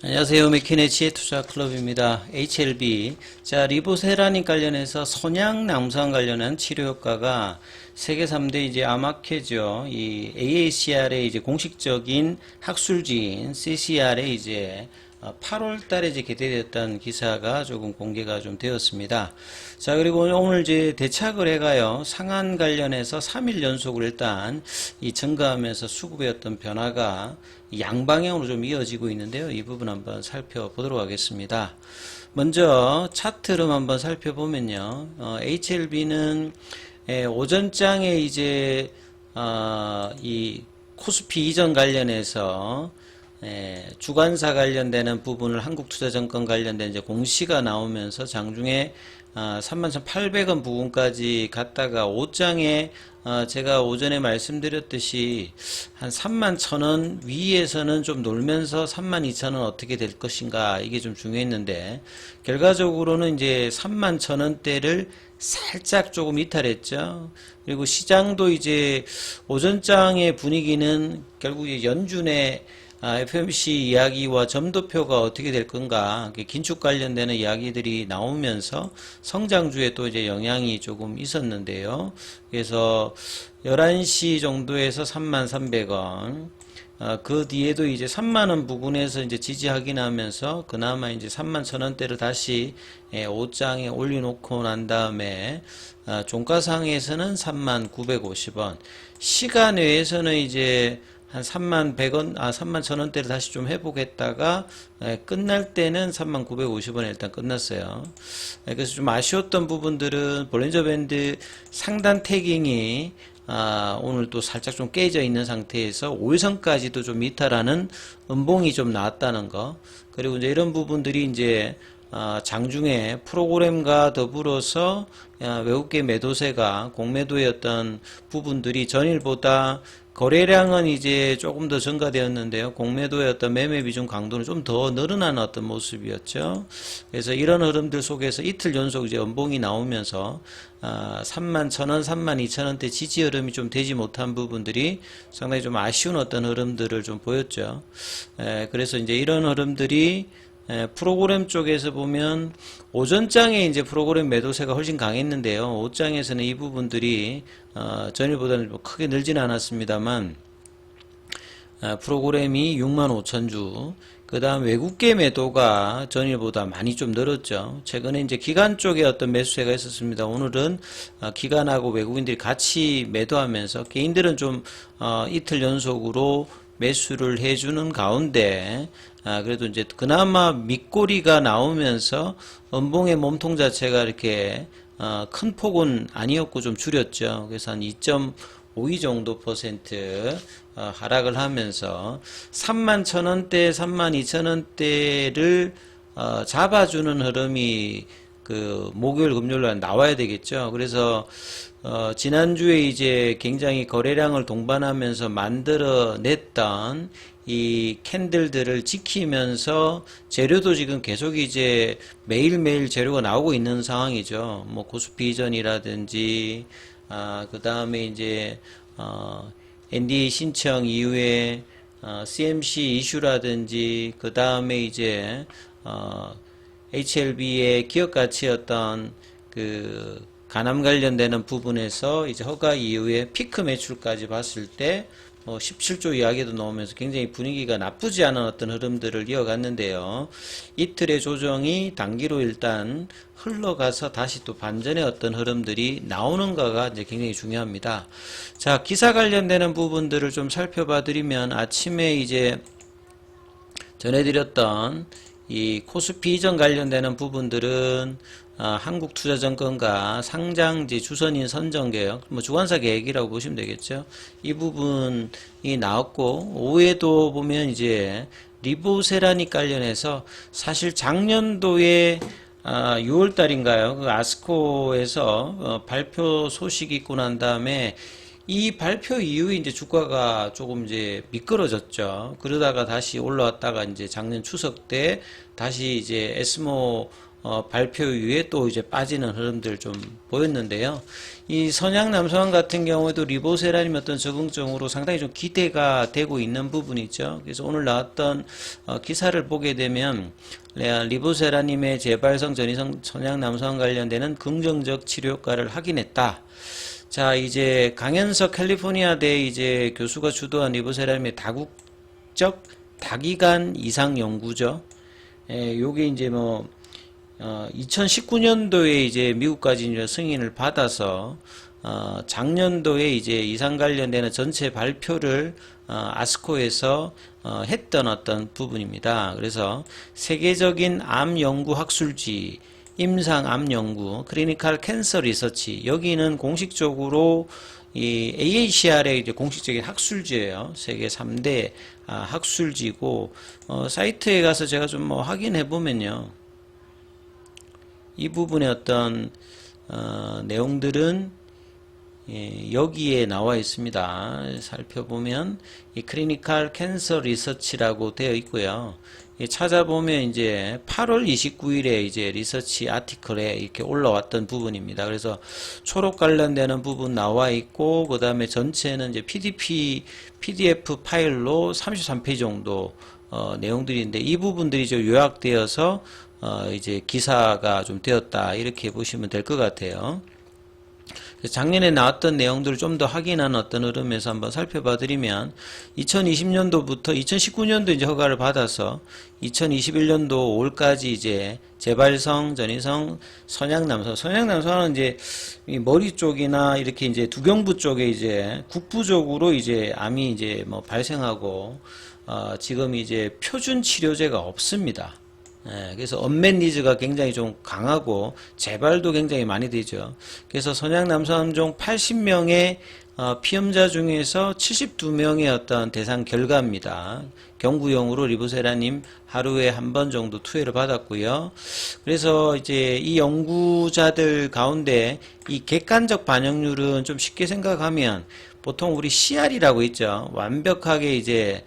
안녕하세요. 맥키네 지혜투자클럽입니다. HLB. 자, 리보세라닌 관련해서 선양낭산 관련한 치료 효과가 세계 3대 이제 암학회죠. 이 AACR의 이제 공식적인 학술지인 CCR에 이제 8월 달에 이제 게재되었던 기사가 조금 공개가 좀 되었습니다. 자, 그리고 오늘 이제 대착을 해가요. 상한 관련해서 3일 연속으로 일단 이 증가하면서 수급의 어떤 변화가 양방향으로 좀 이어지고 있는데요. 이 부분 한번 살펴보도록 하겠습니다. 먼저 차트를 한번 살펴보면요. HLB는 오전장에 이제 이 코스피 이전 관련해서 주관사 관련되는 부분을 한국투자증권 관련된 이제 공시가 나오면서 장중에 31,800원 부근까지 갔다가 5장에 제가 오전에 말씀드렸듯이 한 31,000원 위에서는 좀 놀면서 32,000원 어떻게 될 것인가 이게 좀 중요했는데 결과적으로는 이제 31,000원대를 살짝 조금 이탈했죠. 그리고 시장도 이제 오전장의 분위기는 결국 연준의 FOMC 이야기와 점도표가 어떻게 될 건가, 긴축 관련되는 이야기들이 나오면서 성장주에 또 이제 영향이 조금 있었는데요. 그래서 11시 정도에서 33,300원, 그 뒤에도 이제 3만원 부근에서 이제 지지 확인하면서 그나마 이제 31,000원대를 다시 5장에 올려놓고 난 다음에 종가상에서는 39,950원, 시간 외에서는 이제 한 31,100원, 31,000원대를 다시 좀 회복했다가 끝날 때는 39,950원에 일단 끝났어요. 그래서 좀 아쉬웠던 부분들은 볼린저 밴드 상단 태깅이 오늘 또 살짝 좀 깨져 있는 상태에서 5일선까지도 좀 이탈하는 음봉이 좀 나왔다는 거. 그리고 이제 이런 부분들이 이제 장중에 프로그램과 더불어서 외국계 매도세가 공매도의 어떤 부분들이 전일보다 거래량은 이제 조금 더 증가되었는데요. 공매도의 어떤 매매 비중 강도는 좀 더 늘어나는 어떤 모습이었죠. 그래서 이런 흐름들 속에서 이틀 연속 이제 연봉이 나오면서 31,000원, 32,000원대 지지 흐름이 좀 되지 못한 부분들이 상당히 좀 아쉬운 어떤 흐름들을 좀 보였죠. 그래서 이제 이런 흐름들이 프로그램 쪽에서 보면 오전장에 이제 프로그램 매도세가 훨씬 강했는데요. 오장에서는 이 부분들이 전일보다는 뭐 크게 늘지는 않았습니다만 프로그램이 65,000주, 그 다음 외국계 매도가 전일보다 많이 좀 늘었죠. 최근에 이제 기관 쪽에 어떤 매수세가 있었습니다. 오늘은 기관하고 외국인들이 같이 매도하면서 개인들은 좀 이틀 연속으로 매수를 해주는 가운데 그래도 이제 그나마 밑꼬리가 나오면서 연봉의 몸통 자체가 이렇게 큰 폭은 아니었고 좀 줄였죠. 그래서 한 2.52 정도 퍼센트 하락을 하면서 31,000원대, 32,000원대를 잡아주는 흐름이 그 목요일, 금요일 나와야 되겠죠. 그래서 지난주에 이제 굉장히 거래량을 동반하면서 만들어냈던 이 캔들들을 지키면서 재료도 지금 계속 이제 매일매일 재료가 나오고 있는 상황이죠. 뭐 코스피 이전이라든지 그 다음에 이제 NDA 신청 이후에 CMC 이슈라든지 그 다음에 이제 HLB의 기업 가치였던 그 가남 관련되는 부분에서 이제 허가 이후에 피크 매출까지 봤을 때 17조 이야기도 나오면서 굉장히 분위기가 나쁘지 않은 어떤 흐름들을 이어갔는데요. 이틀의 조정이 단기로 일단 흘러가서 다시 또 반전의 어떤 흐름들이 나오는가가 이제 굉장히 중요합니다. 자, 기사 관련되는 부분들을 좀 살펴봐 드리면 아침에 이제 전해드렸던 이 코스피 이전 관련되는 부분들은 한국투자증권과 상장지 주선인 선정개혁, 뭐 주관사 계획이라고 보시면 되겠죠. 이 부분이 나왔고, 오후에도 보면 이제 리보세라닉 관련해서 사실 작년도에 6월달인가요? 그 아스코에서 발표 소식이 있고 난 다음에 이 발표 이후에 이제 주가가 조금 이제 미끄러졌죠. 그러다가 다시 올라왔다가 이제 작년 추석 때 다시 이제 에스모 발표 이후에 또 이제 빠지는 흐름들 좀 보였는데요. 이 선양남소항 같은 경우에도 리보세라님 어떤 적응증으로 상당히 좀 기대가 되고 있는 부분이죠. 그래서 오늘 나왔던 기사를 보게 되면 리보세라님의 재발성 전이성 선양남소항 관련되는 긍정적 치료 효과를 확인했다. 자, 이제 강현석 캘리포니아대 이제 교수가 주도한 리보세라님의 다국적 다기간 이상 연구죠. 요게 이제 2019년도에 이제 미국까지 이제 승인을 받아서 작년도에 이제 이상 관련되는 전체 발표를 아스코에서 했던 어떤 부분입니다. 그래서 세계적인 암 연구 학술지, 임상 암 연구, 클리니컬 캔서 리서치, 여기는 공식적으로 이 AACR의 이제 공식적인 학술지예요. 세계 3대 학술지고, 사이트에 가서 제가 좀 확인해 보면요, 이 부분의 어떤 내용들은 여기에 나와 있습니다. 살펴보면 이 클리니컬 캔서 리서치라고 되어 있고요. 찾아보면 이제 8월 29일에 이제 리서치 아티클에 이렇게 올라왔던 부분입니다. 그래서 초록 관련되는 부분 나와 있고, 그 다음에 전체는 이제 PDF 파일로 33페이지 정도 내용들인데, 이 부분들이 좀 요약되어서 이제 기사가 좀 되었다, 이렇게 보시면 될 것 같아요. 작년에 나왔던 내용들을 좀 더 확인하는 어떤 흐름에서 한번 살펴봐 드리면, 2020년도부터 2019년도 이제 허가를 받아서 2021년도 5월까지 이제 재발성, 전이성, 선양남소는 이제 이 머리 쪽이나 이렇게 이제 두경부 쪽에 이제 국부적으로 이제 암이 이제 발생하고, 지금 이제 표준 치료제가 없습니다. 그래서 언맷 니즈가 굉장히 좀 강하고 재발도 굉장히 많이 되죠. 그래서 선양남소암 중 80명의 피험자 중에서 72명의 어떤 대상 결과입니다. 경구용으로 리보세라님 하루에 한 번 정도 투여를 받았고요. 그래서 이제 이 연구자들 가운데 이 객관적 반영률은 좀 쉽게 생각하면 보통 우리 CR이라고 있죠. 완벽하게 이제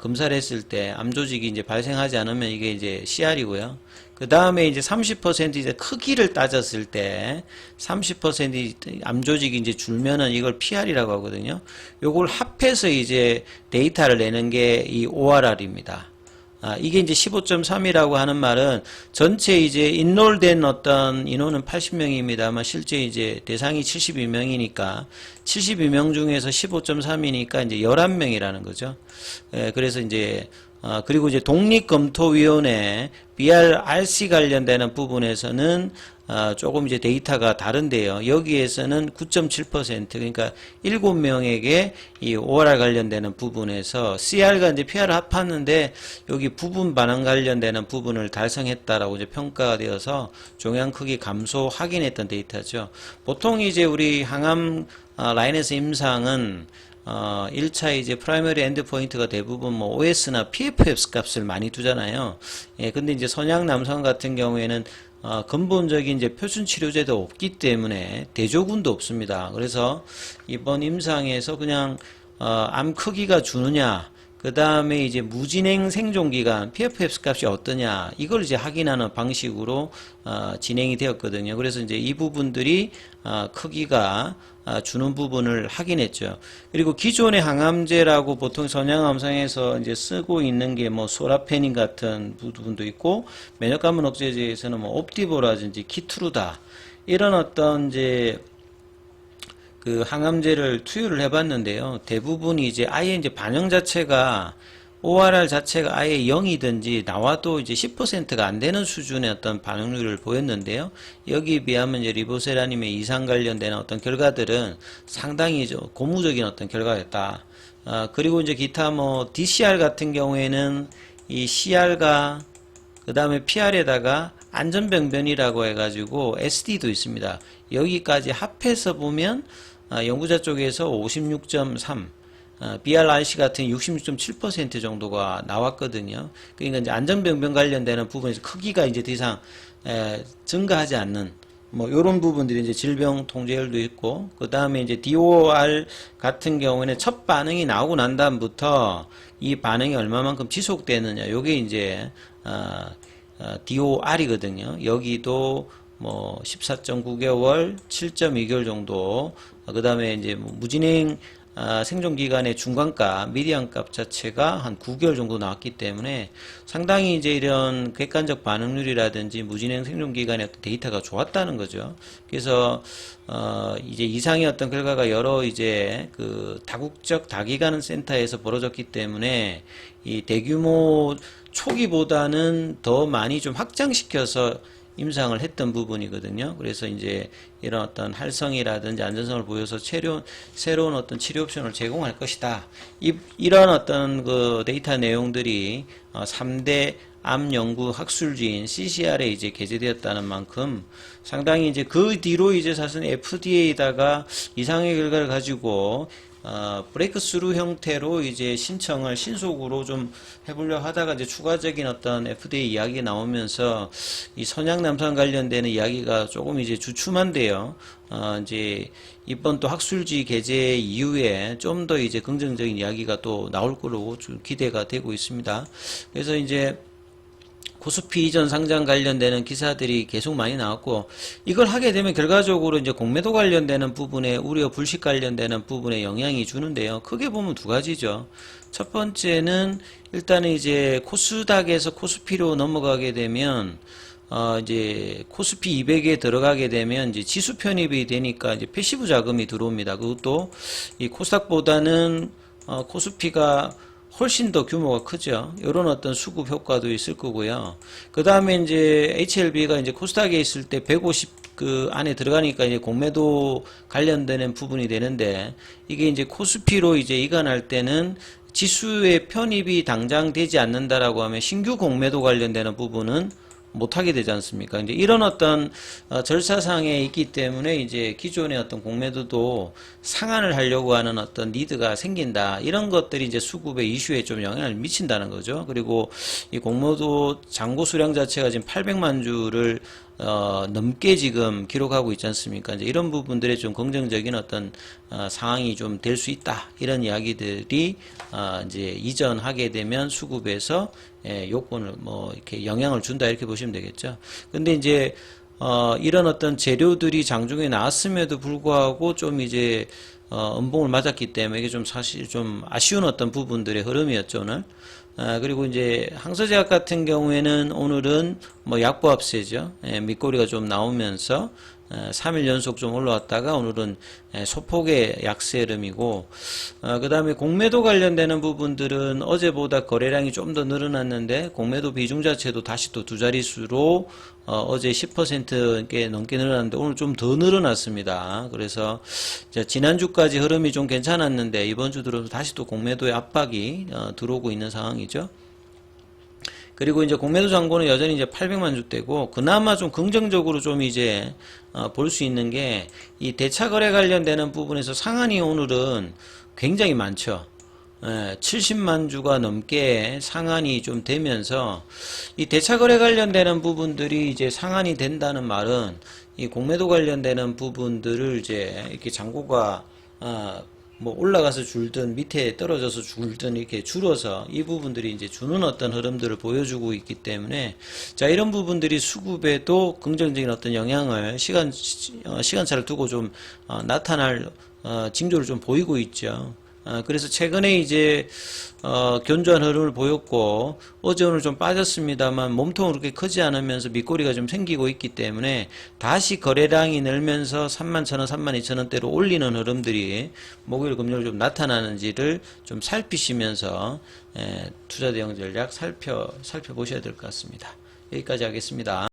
검사를 했을 때 암 조직이 이제 발생하지 않으면 이게 이제 CR이고요. 그 다음에 이제 30% 이제 크기를 따졌을 때 30% 암 조직이 이제 줄면은 이걸 PR이라고 하거든요. 요걸 합해서 이제 데이터를 내는 게 이 ORR입니다. 이게 이제 15.3이라고 하는 말은 전체 이제 인롤된 어떤 인원은 80명입니다만 실제 이제 대상이 72명이니까 72명 중에서 15.3이니까 이제 11명이라는 거죠. 그래서 이제 그리고 이제 독립검토위원회 BRRC 관련되는 부분에서는 조금 이제 데이터가 다른데요. 여기에서는 9.7% 그러니까 7명에게 이 ORR 관련되는 부분에서 CR과 이제 PR을 합했는데 여기 부분 반응 관련되는 부분을 달성했다라고 이제 평가가 되어서 종양 크기 감소 확인했던 데이터죠. 보통 이제 우리 항암 라인에서 임상은 1차 이제 프라이머리 엔드 포인트가 대부분 뭐 OS나 PFS 값을 많이 두잖아요. 근데 이제 선양남성 같은 경우에는 근본적인 이제 표준 치료제도 없기 때문에 대조군도 없습니다. 그래서 이번 임상에서 그냥 암 크기가 주느냐, 그 다음에 이제 무진행 생존기간 PFS 값이 어떠냐, 이걸 이제 확인하는 방식으로 진행이 되었거든요. 그래서 이제 이 부분들이 크기가 주는 부분을 확인했죠. 그리고 기존의 항암제라고 보통 선양암상에서 이제 쓰고 있는 게 뭐 소라페닌 같은 부분도 있고, 면역감염 억제제에서는 뭐 옵디보라든지 키트루다, 이런 어떤 이제 그 항암제를 투여를 해봤는데요. 대부분이 이제 아예 이제 반응 자체가 ORR 자체가 아예 0이든지 나와도 이제 10%가 안 되는 수준의 어떤 반응률을 보였는데요. 여기에 비하면 이제 리보세라님의 이상 관련된 어떤 결과들은 상당히 고무적인 어떤 결과였다. 그리고 이제 기타 뭐 DCR 같은 경우에는 이 CR과 그 다음에 PR에다가 안전병변이라고 해가지고 SD도 있습니다. 여기까지 합해서 보면 연구자 쪽에서 56.3, BRRC 같은 66.7% 정도가 나왔거든요. 그러니까 이제 안전병변 관련되는 부분에서 크기가 이제 더 이상 증가하지 않는 뭐 이런 부분들이 이제 질병 통제율도 있고, 그 다음에 이제 DOR 같은 경우에는 첫 반응이 나오고 난 다음부터 이 반응이 얼마만큼 지속되느냐, 요게 이제 DOR이거든요. 여기도 뭐 14.9개월, 7.2개월 정도. 그 다음에 이제 뭐 무진행 생존기간의 중간가, 미디안 값 자체가 한 9개월 정도 나왔기 때문에 상당히 이제 이런 객관적 반응률이라든지 무진행 생존기간의 어떤 데이터가 좋았다는 거죠. 그래서, 이제 이상의 어떤 결과가 여러 이제 그 다국적 다기관 센터에서 벌어졌기 때문에 이 대규모 초기보다는 더 많이 좀 확장시켜서 임상을 했던 부분이거든요. 그래서 이제 이런 어떤 활성이라든지 안전성을 보여서 새로운 어떤 치료 옵션을 제공할 것이다. 이런 어떤 그 데이터 내용들이 3대 암 연구 학술지인 CCR에 이제 게재되었다는 만큼 상당히 이제 그 뒤로 이제 사실 FDA에다가 이상의 결과를 가지고 브레이크스루 형태로 이제 신청을 신속으로 좀 해보려 하다가 이제 추가적인 어떤 FDA 이야기가 나오면서 이 선양남성 관련되는 이야기가 조금 이제 주춤한데요. 이제 이번 또 학술지 게재 이후에 좀 더 이제 긍정적인 이야기가 또 나올 거로 기대가 되고 있습니다. 그래서 이제 코스피 이전 상장 관련되는 기사들이 계속 많이 나왔고, 이걸 하게 되면 결과적으로 이제 공매도 관련되는 부분에 우려 불식 관련되는 부분에 영향이 주는데요. 크게 보면 두 가지죠. 첫 번째는 일단은 이제 코스닥에서 코스피로 넘어가게 되면 이제 코스피 200에 들어가게 되면 이제 지수 편입이 되니까 이제 패시브 자금이 들어옵니다. 그것도 이 코스닥보다는 코스피가 훨씬 더 규모가 크죠. 이런 어떤 수급 효과도 있을 거고요. 그 다음에 이제 HLB가 이제 코스닥에 있을 때 150 그 안에 들어가니까 이제 공매도 관련되는 부분이 되는데, 이게 이제 코스피로 이제 이관할 때는 지수의 편입이 당장 되지 않는다라고 하면 신규 공매도 관련되는 부분은 못하게 되지 않습니까? 이제 이런 어떤 절차상에 있기 때문에 이제 기존의 어떤 공매도도 상한을 하려고 하는 어떤 니드가 생긴다. 이런 것들이 이제 수급의 이슈에 좀 영향을 미친다는 거죠. 그리고 이 공매도 잔고 수량 자체가 지금 800만 주를 넘게 지금 기록하고 있지 않습니까? 이제 이런 부분들에 좀 긍정적인 어떤 상황이 좀 될 수 있다. 이런 이야기들이 이제 이전하게 되면 수급에서 요건을 뭐 이렇게 영향을 준다 이렇게 보시면 되겠죠. 근데 이제 이런 어떤 재료들이 장중에 나왔음에도 불구하고 좀 이제 음봉을 맞았기 때문에 이게 좀 사실 좀 아쉬운 어떤 부분들의 흐름이었죠, 오늘. 그리고 이제 항서제약 같은 경우에는 오늘은 뭐 약보합세죠. 밑꼬리가 좀 나오면서 3일 연속 좀 올라왔다가 오늘은 소폭의 약세 흐름이고, 그 다음에 공매도 관련되는 부분들은 어제보다 거래량이 좀 더 늘어났는데 공매도 비중 자체도 다시 또 두 자릿수로 어제 10% 넘게 늘어났는데 오늘 좀 더 늘어났습니다. 그래서 지난주까지 흐름이 좀 괜찮았는데 이번 주 들어서 다시 또 공매도의 압박이 들어오고 있는 상황이죠. 그리고 이제 공매도 잔고는 여전히 이제 800만 주대고, 그나마 좀 긍정적으로 좀 이제 볼 수 있는 게 이 대차 거래 관련되는 부분에서 상한이 오늘은 굉장히 많죠. 70만 주가 넘게 상한이 좀 되면서 이 대차 거래 관련되는 부분들이 이제 상한이 된다는 말은 이 공매도 관련되는 부분들을 이제 이렇게 잔고가 뭐 올라가서 줄든 밑에 떨어져서 줄든 이렇게 줄어서 이 부분들이 이제 주는 어떤 흐름들을 보여주고 있기 때문에, 자, 이런 부분들이 수급에도 긍정적인 어떤 영향을 시간차를 두고 좀 나타날 징조를 좀 보이고 있죠. 그래서 최근에 이제 견조한 흐름을 보였고, 어제 오늘 좀 빠졌습니다만 몸통은 그렇게 크지 않으면서 밑꼬리가 좀 생기고 있기 때문에 다시 거래량이 늘면서 31,000원, 32,000원대로 올리는 흐름들이 목요일, 금요일 좀 나타나는지를 좀 살피시면서 투자 대응 전략 살펴보셔야 될 것 같습니다. 여기까지 하겠습니다.